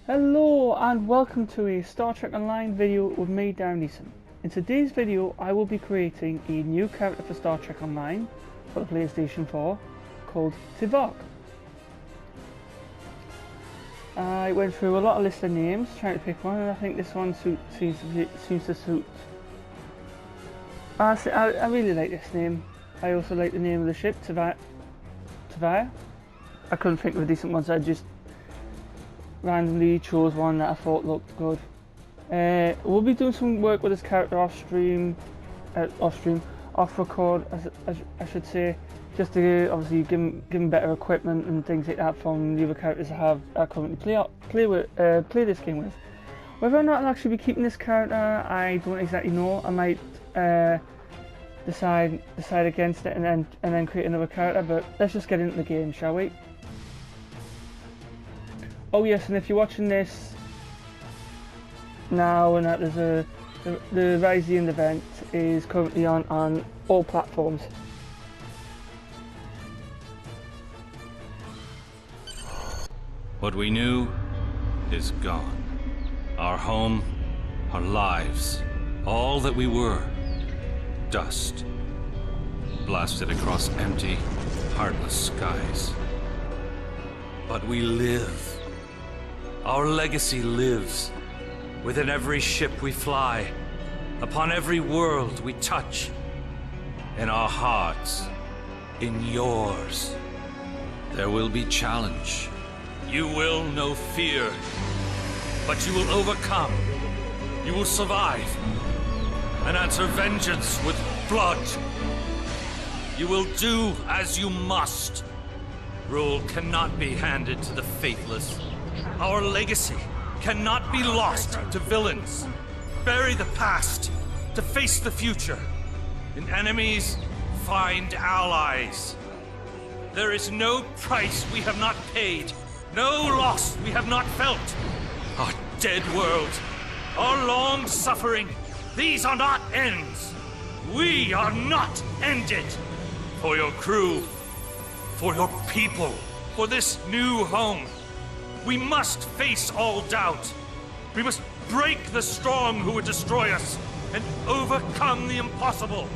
Hello and welcome to a Star Trek Online video with me, Darren Neeson. In today's video I will be creating a new character for Star Trek Online for the PlayStation 4 called Tuvok. I went through a lot of lists of names trying to pick one, and I think this one seems to suit. I really like this name. I also like the name of the ship, Tuvok. I couldn't think of a decent one, so I just randomly chose one that I thought looked good. We'll be doing some work with this character off record, as I should say, just to obviously give him better equipment and things like that from the other characters I currently play this game with. Whether or not I'll actually be keeping this character, I don't exactly know. I might decide against it and then create another character. But let's just get into the game, shall we? Oh yes, and if you're watching this now, and that the Ryzian event is currently on all platforms. What we knew is gone. Our home, our lives, all that we were, dust. Blasted across empty, heartless skies. But we live. Our legacy lives within every ship we fly, upon every world we touch, in our hearts, in yours. There will be challenge. You will know fear, but you will overcome. You will survive and answer vengeance with blood. You will do as you must. Rule cannot be handed to the faithless. Our legacy cannot be lost to villains. Bury the past to face the future. In enemies, find allies. There is no price we have not paid, no loss we have not felt. Our dead world, our long suffering, these are not ends. We are not ended. For your crew, for your people, for this new home, we must face all doubt. We must break the strong who would destroy us and overcome the impossible.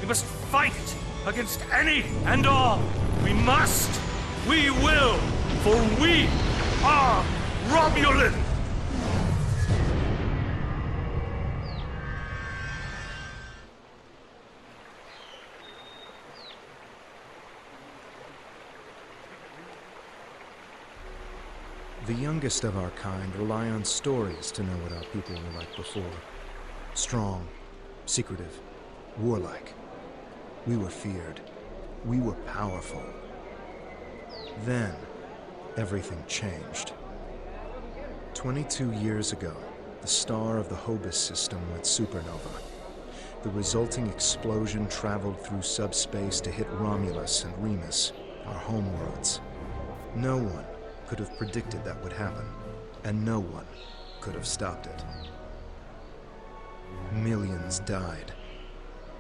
We must fight against any and all. We must, we will, for we are Romulan. The youngest of our kind rely on stories to know what our people were like before. Strong, secretive, warlike. We were feared. We were powerful. Then, everything changed. 22 years ago, the star of the Hobus system went supernova. The resulting explosion traveled through subspace to hit Romulus and Remus, our homeworlds. No one could have predicted that would happen, and no one could have stopped it. Millions died.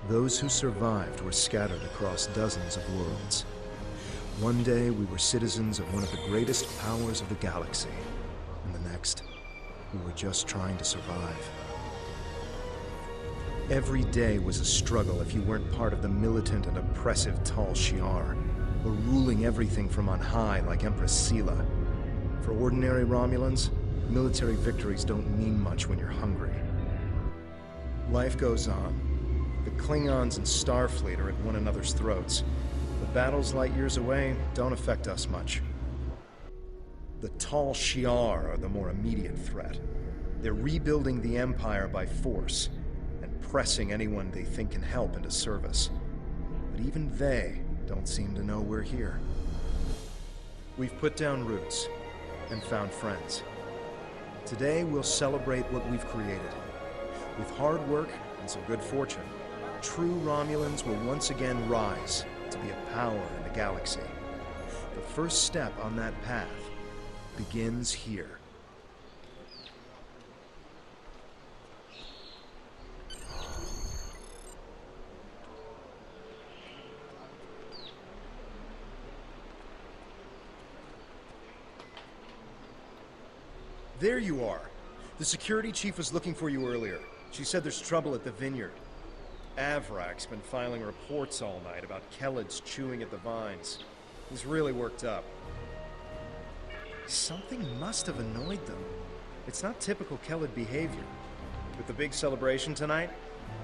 Those who survived were scattered across dozens of worlds. One day we were citizens of one of the greatest powers of the galaxy, and the next, we were just trying to survive. Every day was a struggle if you weren't part of the militant and oppressive Tal Shiar, or ruling everything from on high like Empress Sela. For ordinary Romulans, military victories don't mean much when you're hungry. Life goes on. The Klingons and Starfleet are at one another's throats. The battles light years away don't affect us much. The Tal Shiar are the more immediate threat. They're rebuilding the Empire by force, and pressing anyone they think can help into service. But even they don't seem to know we're here. We've put down roots and found friends. Today we'll celebrate what we've created. With hard work and some good fortune, true Romulans will once again rise to be a power in the galaxy. The first step on that path begins here. There you are. The security chief was looking for you earlier. She said there's trouble at the vineyard. Avrak's been filing reports all night about Kellids chewing at the vines. He's really worked up. Something must have annoyed them. It's not typical Kellid behavior. With the big celebration tonight,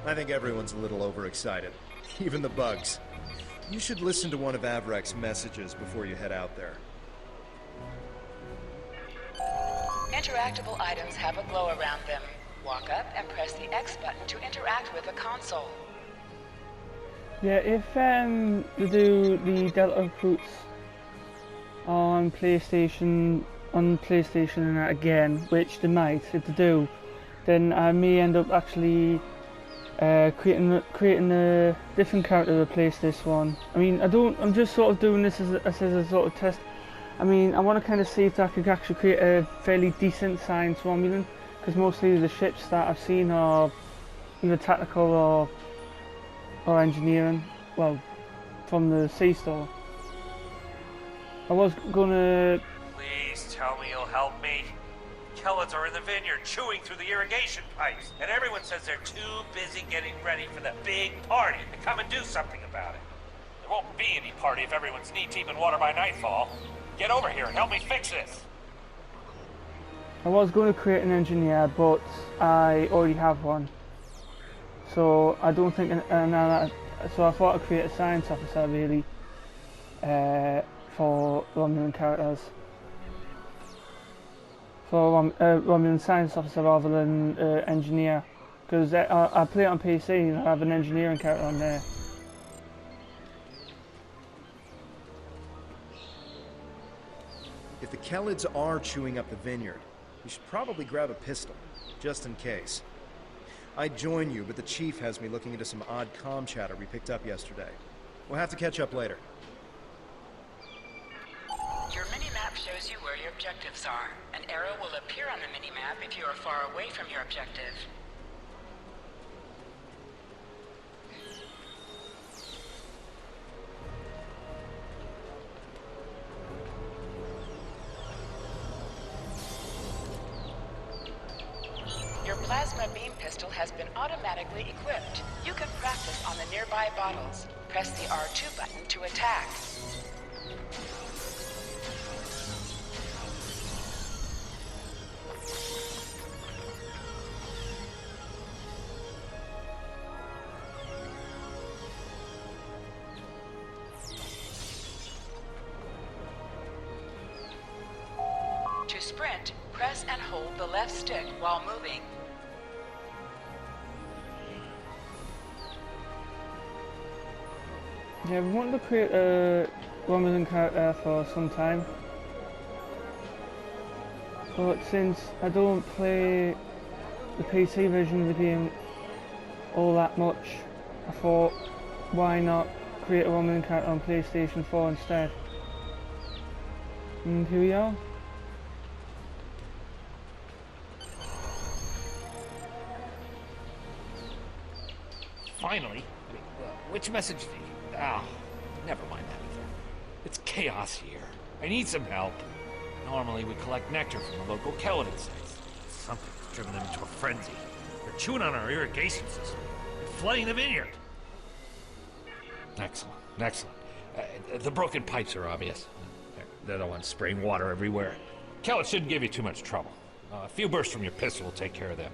I think everyone's a little overexcited. Even the bugs. You should listen to one of Avrak's messages before you head out there. Interactable items have a glow around them. Walk up and press the X button to interact with the console. Yeah, if they do the Delta recruits on PlayStation and that again, which they might, if they do, then I may end up actually creating a different character to replace this one. I mean, I'm just sort of doing this as a sort of test. I mean, I want to kind of see if I could actually create a fairly decent science Romulan, because mostly the ships that I've seen are either tactical or engineering. Well, from the sea store. I was gonna... Please tell me you'll help me. Kellids are in the vineyard chewing through the irrigation pipes, and everyone says they're too busy getting ready for the big party to come and do something about it. There won't be any party if everyone's knee-deep in water by nightfall. Get over here and help me fix this. I was going to create an engineer, but I already have one. So I don't think... so I thought I'd create a science officer, really, for Romulan characters. For Romulan science officer rather than engineer. Because I play it on PC and I have an engineering character on there. If the Kellids are chewing up the vineyard, you should probably grab a pistol, just in case. I'd join you, but the chief has me looking into some odd comm chatter we picked up yesterday. We'll have to catch up later. Your mini-map shows you where your objectives are. An arrow will appear on the mini-map if you are far away from your objective. Your plasma beam pistol has been automatically equipped. You can practice on the nearby bottles. Press the R2 button to attack. To sprint, press and hold the left stick while moving. Yeah, we wanted to create a Romulan character for some time. But since I don't play the PC version of the game all that much, I thought, why not create a Romulan character on PlayStation 4 instead? And here we are. Finally? Which message do you... Oh, never mind that either. It's chaos here. I need some help. Normally we collect nectar from the local Kellid insects. Something's driven them into a frenzy. They're chewing on our irrigation system and flooding the vineyard. Excellent, excellent. The broken pipes are obvious. They're the ones spraying water everywhere. Kellid shouldn't give you too much trouble. A few bursts from your pistol will take care of them.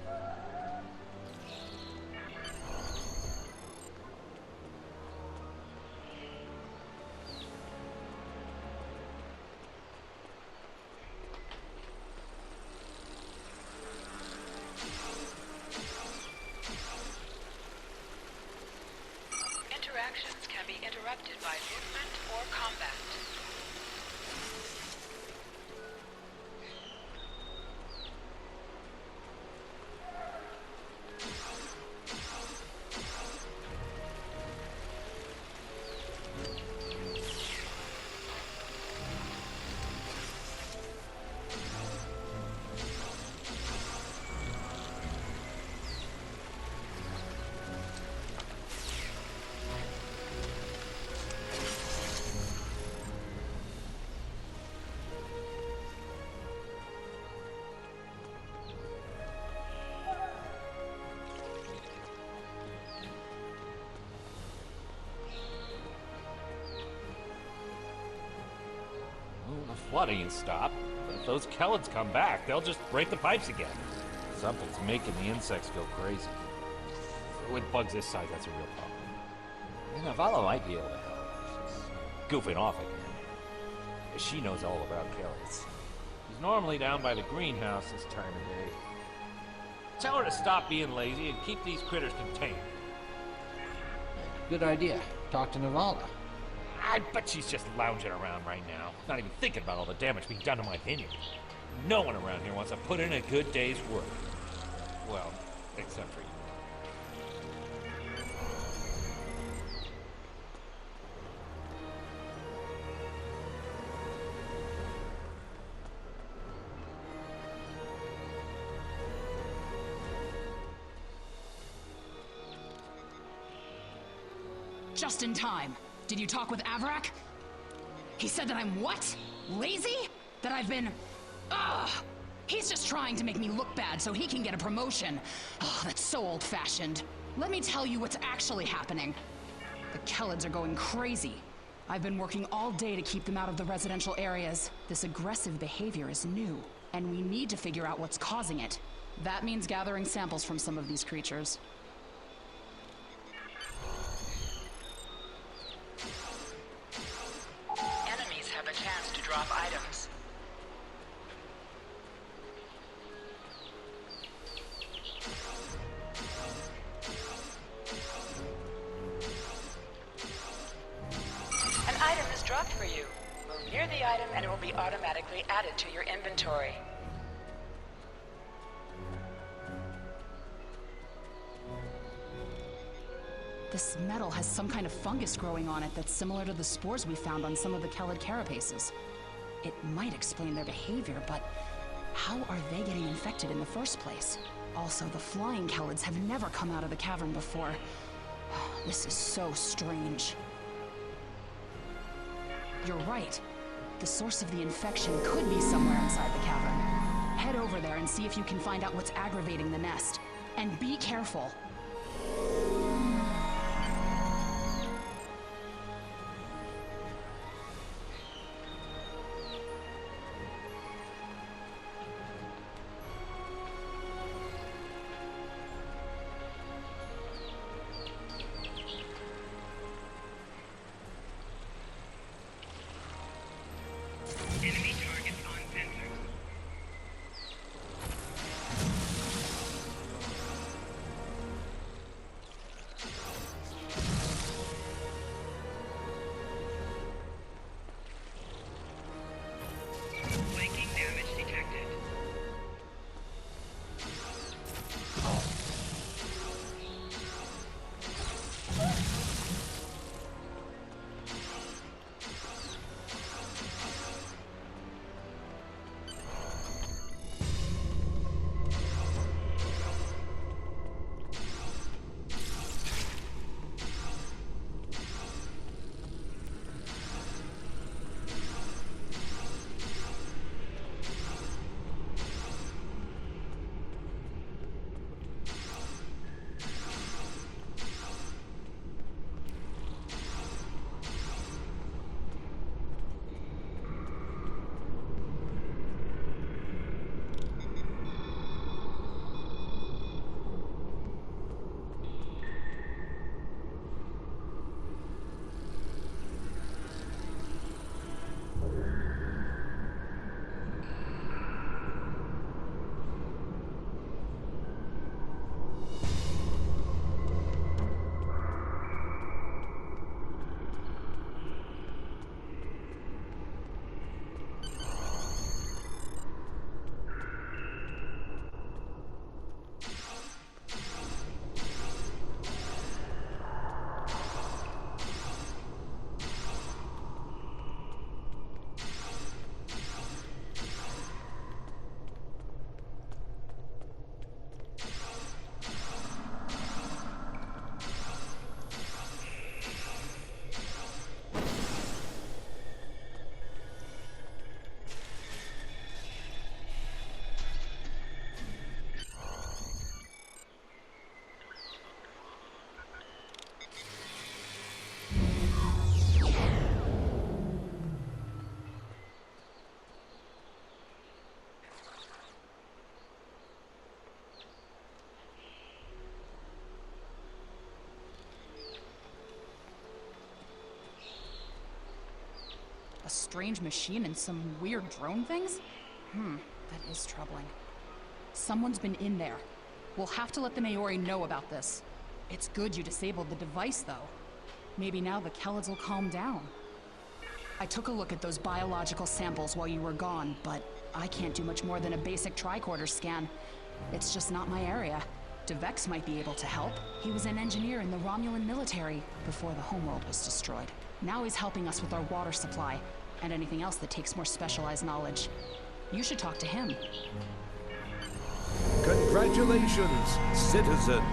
Interactions can be interrupted by movement or combat. flood ain't stopped. But if those Kellids come back, they'll just break the pipes again. Something's making the insects go crazy. With bugs this size, that's a real problem. And Navala might be able to help. She's goofing off again. She knows all about Kellids. She's normally down by the greenhouse this time of day. Tell her to stop being lazy and keep these critters contained. Good idea. Talk to Navala. I bet she's just lounging around right now, not even thinking about all the damage being done to my vineyard. No one around here wants to put in a good day's work. Well, except for you. Just in time. Did you talk with Avarak? He said that I'm what? Lazy? That I've been... Ugh! He's just trying to make me look bad so he can get a promotion. Oh, that's so old-fashioned. Let me tell you what's actually happening. The Kellids are going crazy. I've been working all day to keep them out of the residential areas. This aggressive behavior is new, and we need to figure out what's causing it. That means gathering samples from some of these creatures. Enemies have a chance to drop items. An item is dropped for you. Move near the item and it will be automatically added to your inventory. This metal has some kind of fungus growing on it that's similar to the spores we found on some of the Kellid carapaces. It might explain their behavior, but how are they getting infected in the first place? Also, the flying Kellids have never come out of the cavern before. This is so strange. You're right. The source of the infection could be somewhere inside the cavern. Head over there and see if you can find out what's aggravating the nest. And be careful. strange machine and some weird drone things? That is troubling. Someone's been in there. We'll have to let the Maori know about this. It's good you disabled the device, though. Maybe now the Kellids will calm down. I took a look at those biological samples while you were gone, but I can't do much more than a basic tricorder scan. It's just not my area. DeVex might be able to help. He was an engineer in the Romulan military before the homeworld was destroyed. Now he's helping us with our water supply and anything else that takes more specialized knowledge. You should talk to him. Congratulations, citizen!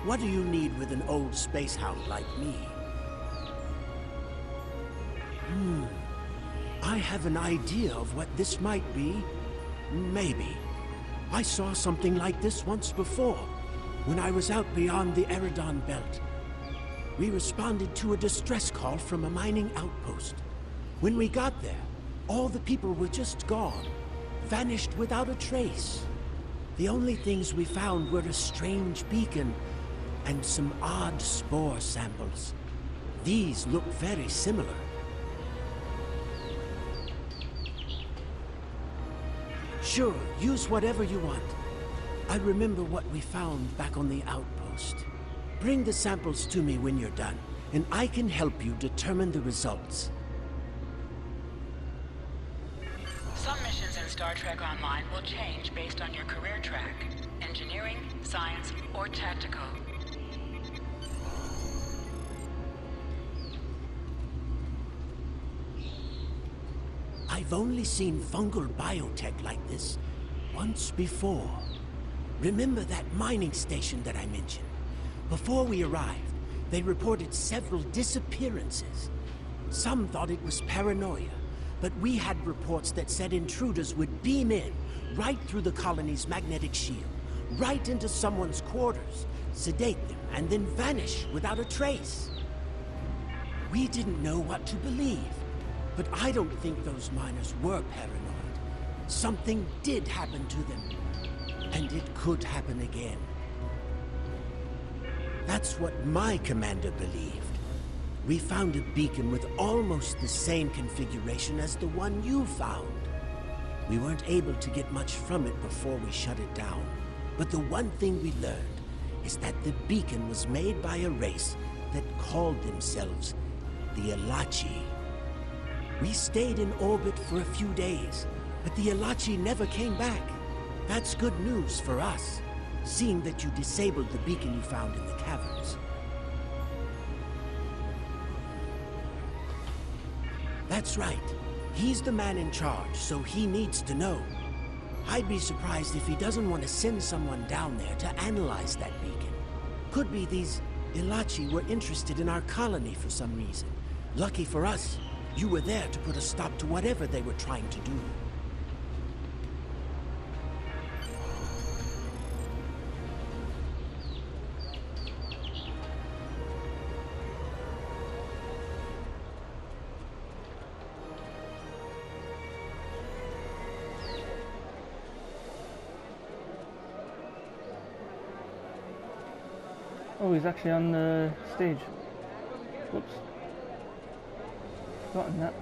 What do you need with an old space hound like me? I have an idea of what this might be. Maybe. I saw something like this once before, when I was out beyond the Eridon Belt. We responded to a distress call from a mining outpost. When we got there, all the people were just gone, vanished without a trace. The only things we found were a strange beacon and some odd spore samples. These look very similar. Sure, use whatever you want. I remember what we found back on the outpost. Bring the samples to me when you're done, and I can help you determine the results. Some missions in Star Trek Online will change based on your career track. Engineering, science, or tactical. I've only seen fungal biotech like this once before. Remember that mining station that I mentioned? Before we arrived, they reported several disappearances. Some thought it was paranoia, but we had reports that said intruders would beam in right through the colony's magnetic shield, right into someone's quarters, sedate them, and then vanish without a trace. We didn't know what to believe. But I don't think those miners were paranoid. Something did happen to them. And it could happen again. That's what my commander believed. We found a beacon with almost the same configuration as the one you found. We weren't able to get much from it before we shut it down. But the one thing we learned is that the beacon was made by a race that called themselves the Elachi. We stayed in orbit for a few days, but the Elachi never came back. That's good news for us, seeing that you disabled the beacon you found in the caverns. That's right. He's the man in charge, so he needs to know. I'd be surprised if he doesn't want to send someone down there to analyze that beacon. Could be these Elachi were interested in our colony for some reason. Lucky for us, you were there to put a stop to whatever they were trying to do. Oh, he's actually on the stage. Whoops. Forgotten that.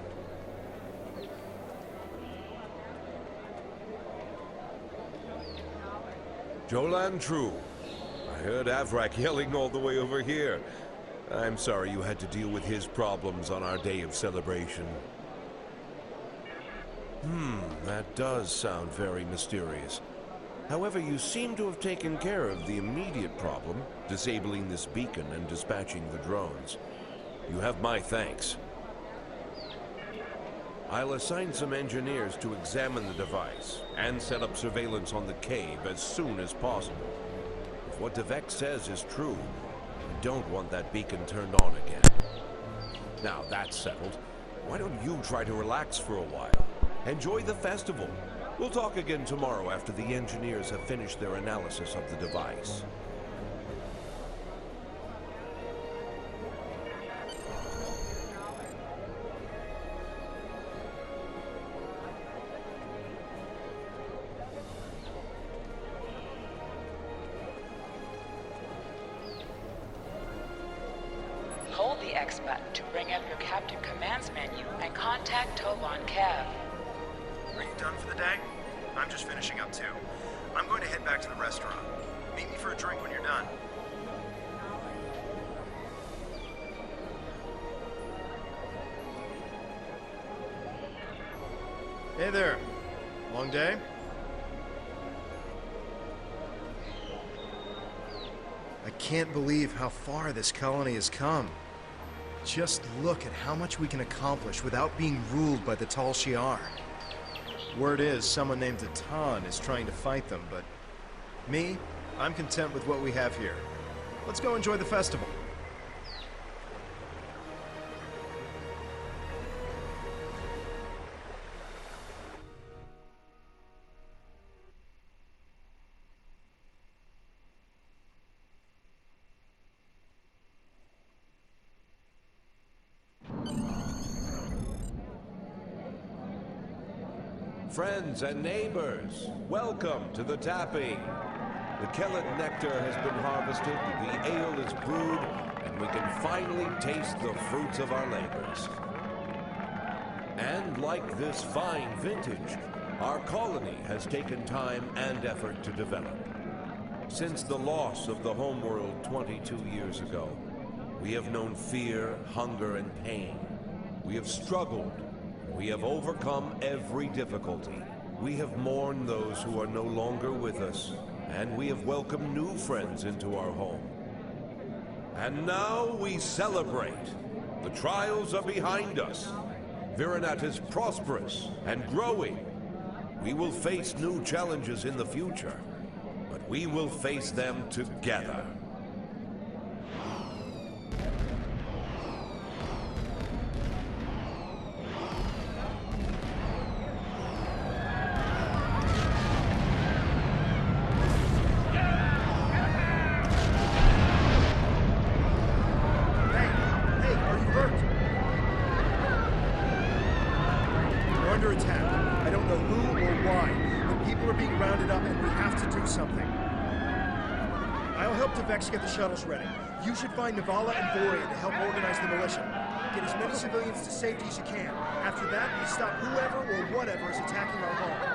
Jolan True. I heard Avrak yelling all the way over here. I'm sorry you had to deal with his problems on our day of celebration. That does sound very mysterious. However, you seem to have taken care of the immediate problem, disabling this beacon and dispatching the drones. You have my thanks. I'll assign some engineers to examine the device and set up surveillance on the cave as soon as possible. If what DeVex says is true, we don't want that beacon turned on again. Now that's settled, why don't you try to relax for a while? Enjoy the festival. We'll talk again tomorrow after the engineers have finished their analysis of the device. X button to bring up your Captain Commands menu and contact Tolan Kev. Are you done for the day? I'm just finishing up too. I'm going to head back to the restaurant. Meet me for a drink when you're done. Hey there. Long day? I can't believe how far this colony has come. Just look at how much we can accomplish without being ruled by the Tal Shiar. Word is, someone named Atan is trying to fight them, but me, I'm content with what we have here. Let's go enjoy the festival. Friends and neighbors, welcome to the tapping. The Kellet nectar has been harvested, the ale is brewed, and we can finally taste the fruits of our labors. And like this fine vintage, our colony has taken time and effort to develop. Since the loss of the homeworld 22 years ago, we have known fear, hunger, and pain. We have struggled. We have overcome every difficulty. We have mourned those who are no longer with us, and we have welcomed new friends into our home. And now we celebrate. The trials are behind us. Virinat is prosperous and growing. We will face new challenges in the future, but we will face them together. Get the shuttles ready. You should find Navala and Boria to help organize the militia. Get as many civilians to safety as you can. After that, we stop whoever or whatever is attacking our home.